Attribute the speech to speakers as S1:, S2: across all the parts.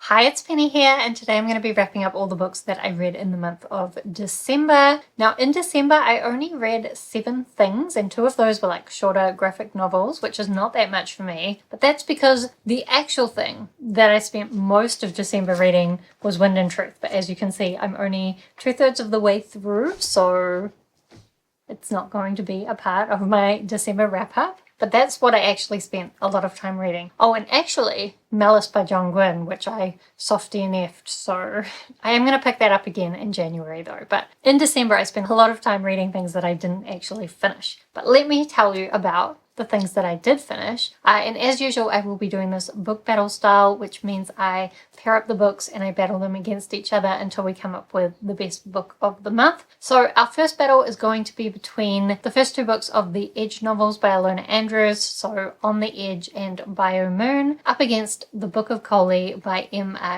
S1: Hi, it's Penny here, and today I'm going to be wrapping up all the books that I read in the month of December. Now, in December, I only read 7 things, and 2 of those were like shorter graphic novels, which is not that much for me. But that's because the actual thing that I spent most of December reading was Wind and Truth. But as you can see, I'm only 2/3 of the way through, so it's not going to be a part of my December wrap-up. But that's what I actually spent a lot of time reading. Oh, and actually, Malice by John Gwynne, which I soft DNF'd, so I am going to pick that up again in January though. But in December, I spent a lot of time reading things that I didn't actually finish. But let me tell you about the things that I did finish. And as usual, I will be doing this book battle style, which means I pair up the books and I battle them against each other until we come up with the best book of the month. So our first battle is going to be between the first 2 books of the Edge novels by Ilona, so On the Edge and Bayou, up against the Book of Koli by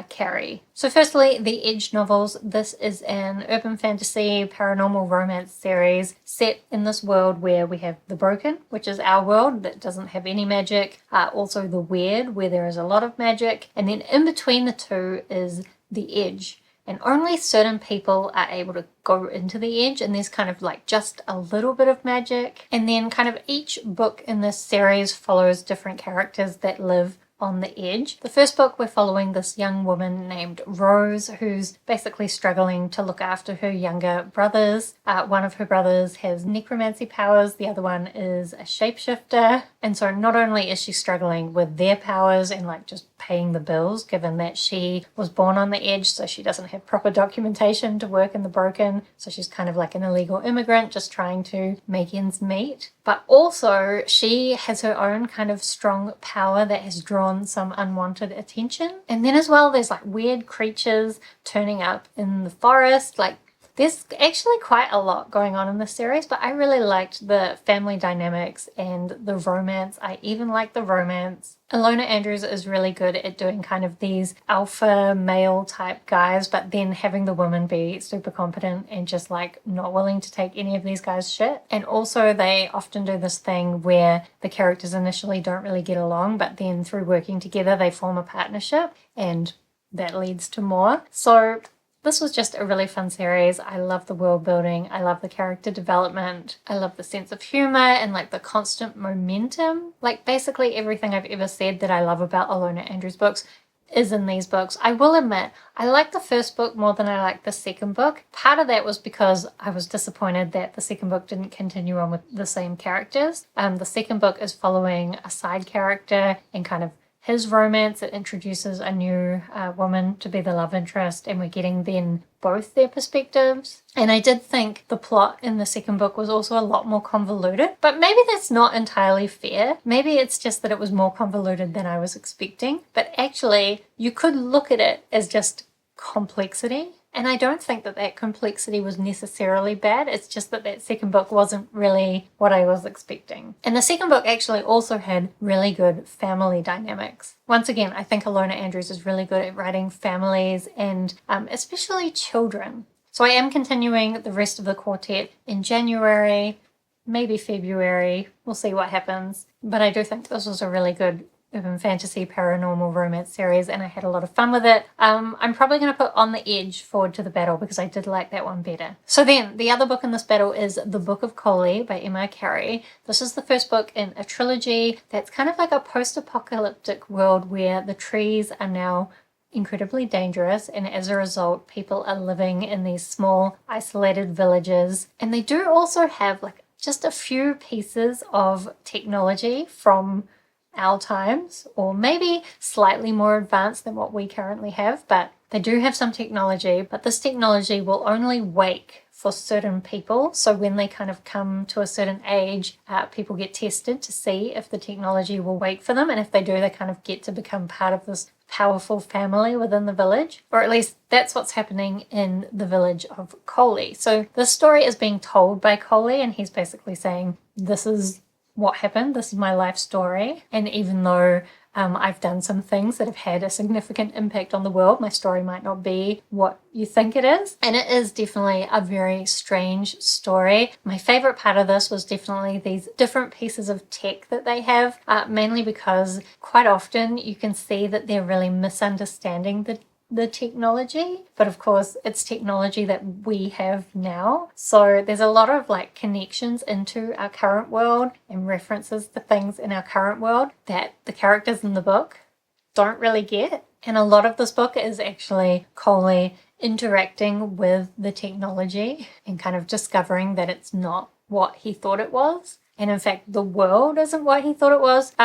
S1: Carey. So firstly, the Edge novels. This is an urban fantasy paranormal romance series set in this world where we have the broken, which is our world that doesn't have any magic, also the weird, where there is a lot of magic, and then in between the two is the Edge. And only certain people are able to go into the Edge, and there's kind of like just a little bit of magic. And then kind of each book in this series follows different characters that live on the Edge. The first book, we're following this young woman named Rose, who's basically struggling to look after her younger brothers. One of her brothers has necromancy powers, the other one is a shapeshifter. And so not only is she struggling with their powers and like just paying the bills, given that she was born on the Edge, so she doesn't have proper documentation to work in the broken, so she's kind of like an illegal immigrant just trying to make ends meet. But also she has her own kind of strong power that has drawn some unwanted attention. And then as well, there's like weird creatures turning up in the forest. Like there's actually quite a lot going on in this series, but I really liked the family dynamics and the romance. I even like the romance. Ilona Andrews is really good at doing kind of these alpha male type guys, but then having the woman be super competent and just like not willing to take any of these guys' shit. And also they often do this thing where the characters initially don't really get along, but then through working together they form a partnership and that leads to more. So this was just a really fun series. I love the world building. I love the character development. I love the sense of humor and like the constant momentum. Like basically everything I've ever said that I love about Ilona Andrews books is in these books. I will admit, I like the first book more than I like the second book. Part of that was because I was disappointed that the second book didn't continue on with the same characters. The second book is following a side character and kind of his romance. It introduces a new woman to be the love interest, and we're getting then both their perspectives. And I did think the plot in the second book was also a lot more convoluted, but maybe that's not entirely fair. Maybe it's just that it was more convoluted than I was expecting. But actually, you could look at it as just complexity. And I don't think that that complexity was necessarily bad. It's just that that second book wasn't really what I was expecting. And the second book actually also had really good family dynamics. Once again, I think Ilona Andrews is really good at writing families and especially children. So I am continuing the rest of the quartet in January, maybe February. We'll see what happens. But I do think this was a really good urban fantasy paranormal romance series and I had a lot of fun with it. I'm probably going to put On the Edge forward to the battle because I did like that one better. So then the other book in this battle is The Book of Koli by Carey. This is the first book in a trilogy that's kind of like a post-apocalyptic world where the trees are now incredibly dangerous, and as a result people are living in these small isolated villages. And they do also have like just a few pieces of technology from our times, or maybe slightly more advanced than what we currently have, but they do have some technology. But this technology will only wake for certain people. So when they kind of come to a certain age, people get tested to see if the technology will wake for them, and if they do, they kind of get to become part of this powerful family within the village, or at least that's what's happening in the village of Koli. So this story is being told by Koli, and he's basically saying, this is what happened, this is my life story. And even though I've done some things that have had a significant impact on the world. My story might not be what you think it is. And it is definitely a very strange story. My favorite part of this was definitely these different pieces of tech that they have, mainly because quite often you can see that they're really misunderstanding the technology, but of course it's technology that we have now. So there's a lot of like connections into our current world and references to things in our current world that the characters in the book don't really get. And a lot of this book is actually Koli interacting with the technology and kind of discovering that it's not what he thought it was. And in fact, the world isn't what he thought it was.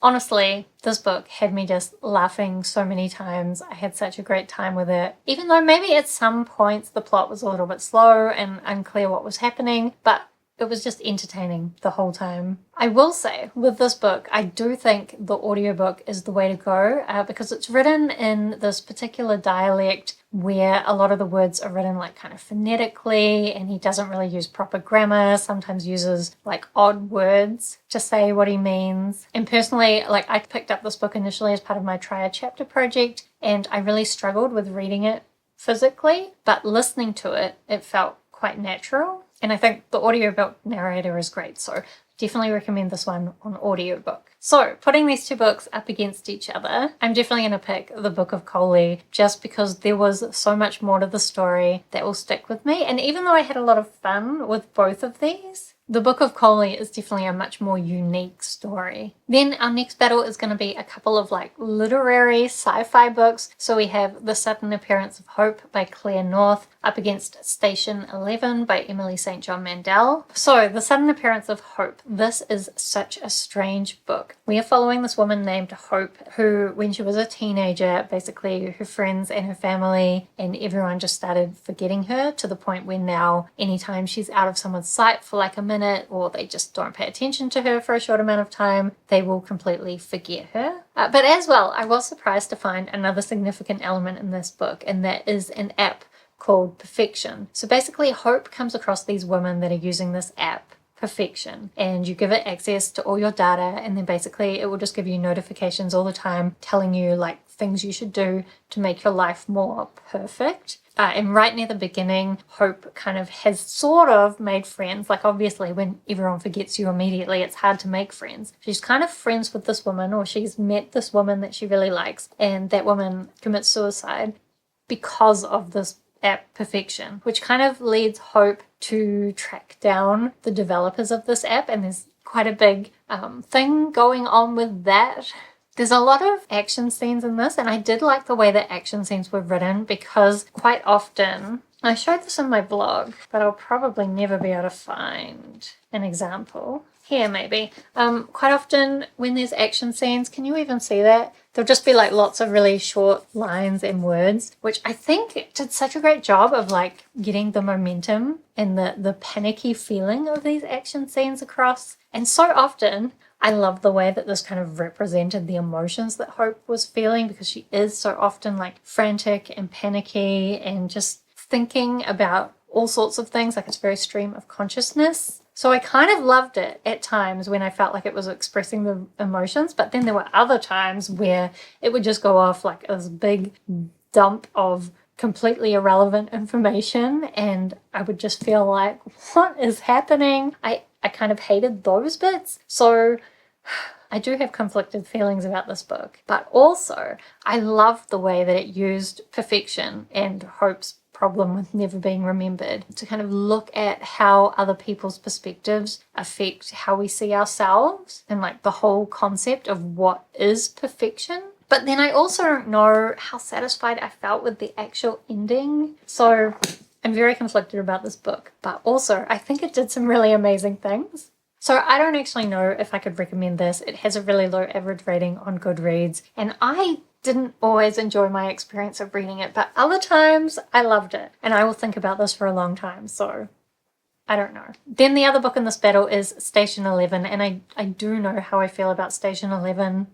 S1: Honestly, this book had me just laughing so many times. I had such a great time with it, even though maybe at some points the plot was a little bit slow and unclear what was happening, but it was just entertaining the whole time. I will say, with this book, I do think the audiobook is the way to go because it's written in this particular dialect where a lot of the words are written like kind of phonetically, and he doesn't really use proper grammar, sometimes uses like odd words to say what he means. And personally, like I picked up this book initially as part of my Try a Chapter project, and I really struggled with reading it physically, but listening to it, it felt quite natural. And I think the audiobook narrator is great, so definitely recommend this one on audiobook. So putting these two books up against each other, I'm definitely going to pick the Book of Koli just because there was so much more to the story that will stick with me. And even though I had a lot of fun with both of these, the Book of Koli is definitely a much more unique story. Then our next battle is going to be a couple of like literary sci-fi books. So we have The Sudden Appearance of Hope by Claire North up against Station 11 by Emily St. John Mandel. So The Sudden Appearance of Hope. This is such a strange book. We are following this woman named Hope who, when she was a teenager, basically her friends and her family and everyone just started forgetting her to the point where now anytime she's out of someone's sight for like a minute or they just don't pay attention to her for a short amount of time, they will completely forget her. But as well, I was surprised to find another significant element in this book, and that is an app called Perfection. So basically Hope comes across these women that are using this app Perfection, and you give it access to all your data, and then basically it will just give you notifications all the time telling you like things you should do to make your life more perfect. And right near the beginning, Hope kind of has sort of made friends. Like obviously when everyone forgets you immediately, it's hard to make friends. She's kind of friends with this woman, or she's met this woman that she really likes, and that woman commits suicide because of this app Perfection, which kind of leads Hope to track down the developers of this app, and there's quite a big thing going on with that. There's a lot of action scenes in this, and I did like the way that action scenes were written because quite often, I showed this in my blog, but I'll probably never be able to find an example. Here maybe. Quite often when there's action scenes, can you even see that? There'll just be like lots of really short lines and words, which I think did such a great job of like getting the momentum and the panicky feeling of these action scenes across. And so often, I love the way that this kind of represented the emotions that Hope was feeling, because she is so often like frantic and panicky and just thinking about all sorts of things. Like it's very stream of consciousness. So I kind of loved it at times when I felt like it was expressing the emotions, but then there were other times where it would just go off like this big dump of completely irrelevant information, and I would just feel like, what is happening? I kind of hated those bits. So I do have conflicted feelings about this book, but also I loved the way that it used Perfection and Hope's problem with never being remembered to kind of look at how other people's perspectives affect how we see ourselves, and like the whole concept of what is perfection. But then I also don't know how satisfied I felt with the actual ending. So I'm very conflicted about this book, but also I think it did some really amazing things. So I don't actually know if I could recommend this. It has a really low average rating on Goodreads, and I didn't always enjoy my experience of reading it, but other times I loved it, and I will think about this for a long time, so I don't know. Then the other book in this battle is Station 11, and I do know how I feel about Station 11.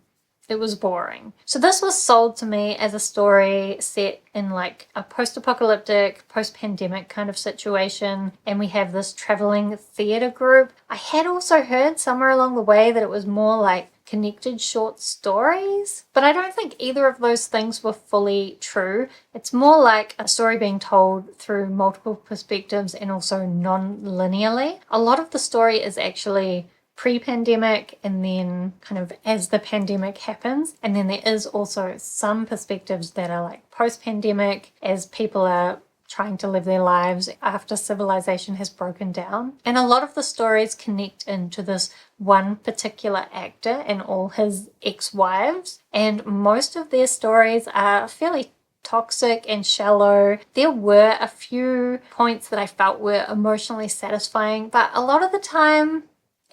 S1: It was boring. So this was sold to me as a story set in like a post-apocalyptic, post-pandemic kind of situation, and we have this traveling theatre group. I had also heard somewhere along the way that it was more like connected short stories. But I don't think either of those things were fully true. It's more like a story being told through multiple perspectives and also non-linearly. A lot of the story is actually pre-pandemic and then kind of as the pandemic happens, and then there is also some perspectives that are like post-pandemic as people are trying to live their lives after civilization has broken down. And a lot of the stories connect into this one particular actor and all his ex-wives, and most of their stories are fairly toxic and shallow. There were a few points that I felt were emotionally satisfying, but a lot of the time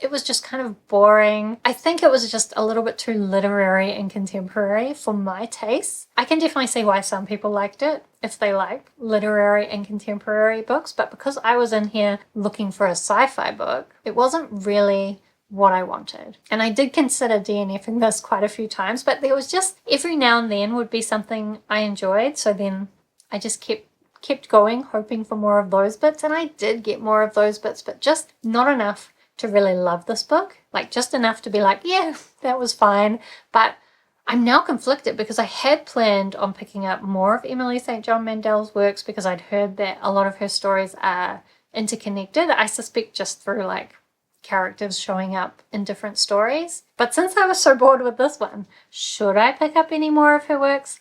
S1: it was just kind of boring. I think it was just a little bit too literary and contemporary for my taste. I can definitely see why some people liked it if they like literary and contemporary books, but because I was in here looking for a sci-fi book, it wasn't really what I wanted. And I did consider DNFing this quite a few times, but there was just every now and then would be something I enjoyed, so then I just kept going, hoping for more of those bits, and I did get more of those bits, but just not enough to really love this book. Like just enough to be like, yeah, that was fine. But I'm now conflicted because I had planned on picking up more of Emily St. John Mandel's works because I'd heard that a lot of her stories are interconnected. I suspect just through like characters showing up in different stories. But since I was so bored with this one, should I pick up any more of her works?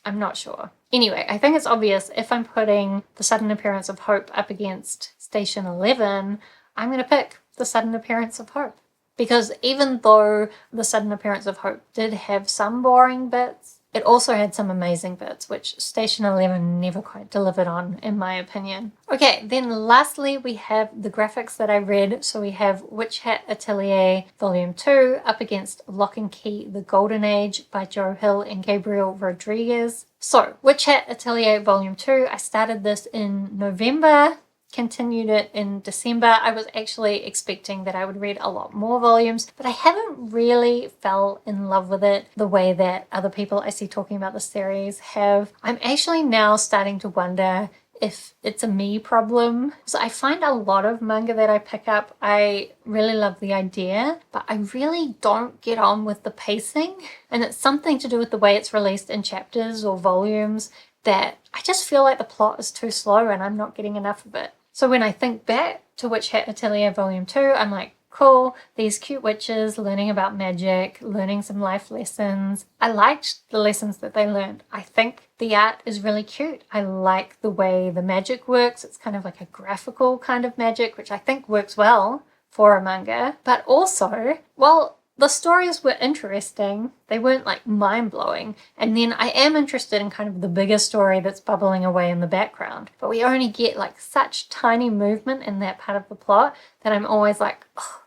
S1: I'm not sure. Anyway, I think it's obvious if I'm putting The Sudden Appearance of Hope up against Station 11, I'm going to pick The Sudden Appearance of Hope. Because even though The Sudden Appearance of Hope did have some boring bits, it also had some amazing bits, which Station 11 never quite delivered on, in my opinion. Okay, then lastly, we have the graphics that I read. So we have Witch Hat Atelier Volume 2 up against Locke and Key, The Golden Age by Joe Hill and Gabriel Rodriguez. So, Witch Hat Atelier Volume 2, I started this in November, continued it in December. I was actually expecting that I would read a lot more volumes, but I haven't really fell in love with it the way that other people I see talking about the series have. I'm actually now starting to wonder if it's a me problem. So I find a lot of manga that I pick up, I really love the idea, but I really don't get on with the pacing. And it's something to do with the way it's released in chapters or volumes that I just feel like the plot is too slow and I'm not getting enough of it. So when I think back to Witch Hat Atelier Volume 2, I'm like, cool, these cute witches learning about magic, learning some life lessons. I liked the lessons that they learned. I think the art is really cute. I like the way the magic works. It's kind of like a graphical kind of magic, which I think works well for a manga. But also, well, the stories were interesting. They weren't like mind-blowing. And then I am interested in kind of the bigger story that's bubbling away in the background. But we only get like such tiny movement in that part of the plot that I'm always like, oh.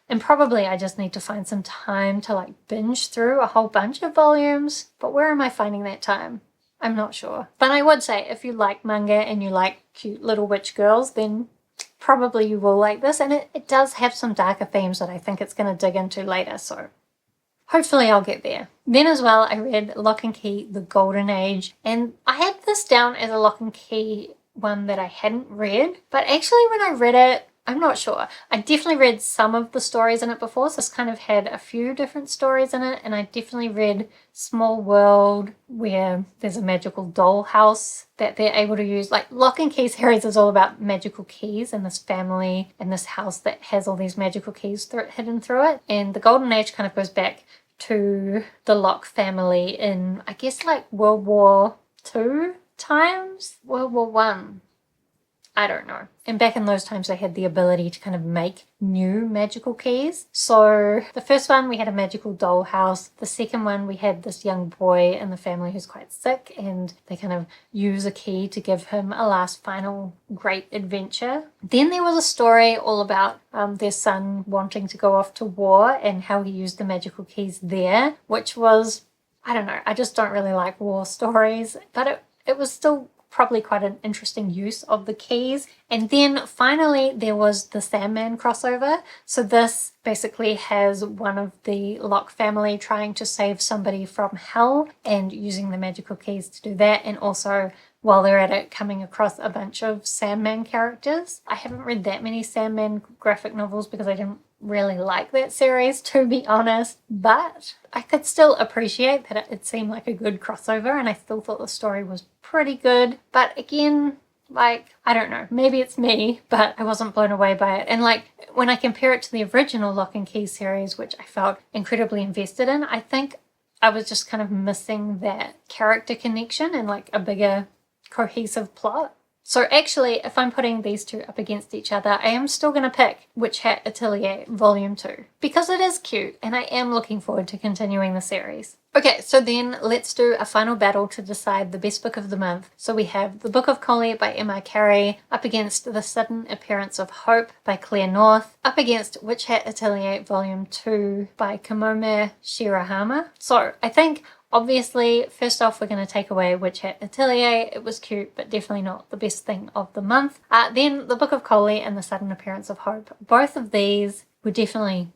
S1: And probably I just need to find some time to like binge through a whole bunch of volumes. But where am I finding that time? I'm not sure. But I would say if you like manga and you like cute little witch girls, then probably you will like this, and it does have some darker themes that I think it's going to dig into later, so hopefully I'll get there. Then as well, I read Locke and Key, The Golden Age, and I had this down as a Locke and Key one that I hadn't read, but actually when I read it, I'm not sure. I definitely read some of the stories in it before, so this kind of had a few different stories in it, and I definitely read Small World, where there's a magical dollhouse that they're able to use. Like Locke and Key series is all about magical keys and this family and this house that has all these magical keys hidden through it. And the Golden Age kind of goes back to the Locke family in, I guess, like World War II times? World War One. I don't know. And back in those times, they had the ability to kind of make new magical keys. So the first one, we had a magical dollhouse. The second one, we had this young boy in the family who's quite sick, and they kind of use a key to give him a last final great adventure. Then there was a story all about their son wanting to go off to war and how he used the magical keys there, which was, I don't know, I just don't really like war stories, but it was still probably quite an interesting use of the keys. And then finally there was the Sandman crossover. So this basically has one of the Locke family trying to save somebody from hell and using the magical keys to do that, and also while they're at it coming across a bunch of Sandman characters. I haven't read that many Sandman graphic novels because I didn't really like that series, to be honest, but I could still appreciate that it seemed like a good crossover, and I still thought the story was pretty good. But again, like, I don't know, maybe it's me, but I wasn't blown away by it. And like, when I compare it to the original Locke and Key series, which I felt incredibly invested in, I think I was just kind of missing that character connection and like a bigger cohesive plot. So actually, if I'm putting these two up against each other, I am still going to pick Witch Hat Atelier Volume 2 because it is cute and I am looking forward to continuing the series. Okay, so then let's do a final battle to decide the best book of the month. So we have The Book of Koli by Emma Carey up against The Sudden Appearance of Hope by Claire North, up against Witch Hat Atelier Volume 2 by Kamame Shirahama. So I think obviously, first off, we're going to take away Witch Hat Atelier. It was cute, but definitely not the best thing of the month. Then The Book of Koli and The Sudden Appearance of Hope. Both of these were definitely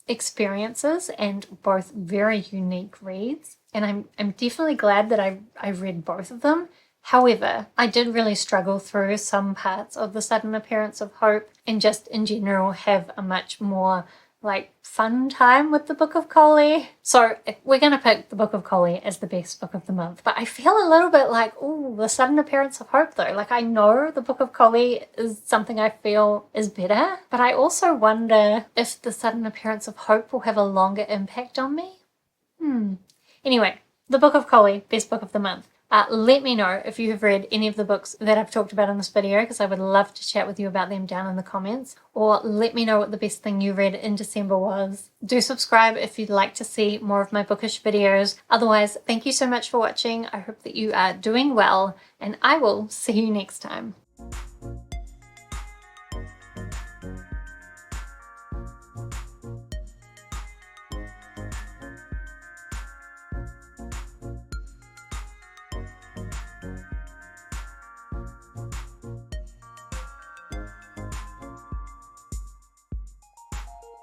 S1: experiences and both very unique reads. And I'm definitely glad that I read both of them. However, I did really struggle through some parts of The Sudden Appearance of Hope and just in general have a much more like fun time with The Book of Koli. So we're going to pick The Book of Koli as the best book of the month. But I feel a little bit like, oh, The Sudden Appearance of Hope though. Like I know The Book of Koli is something I feel is better, but I also wonder if The Sudden Appearance of Hope will have a longer impact on me. Anyway, The Book of Koli, best book of the month. Let me know if you have read any of the books that I've talked about in this video because I would love to chat with you about them down in the comments. Or let me know what the best thing you read in December was. Do subscribe if you'd like to see more of my bookish videos. Otherwise, thank you so much for watching. I hope that you are doing well and I will see you next time.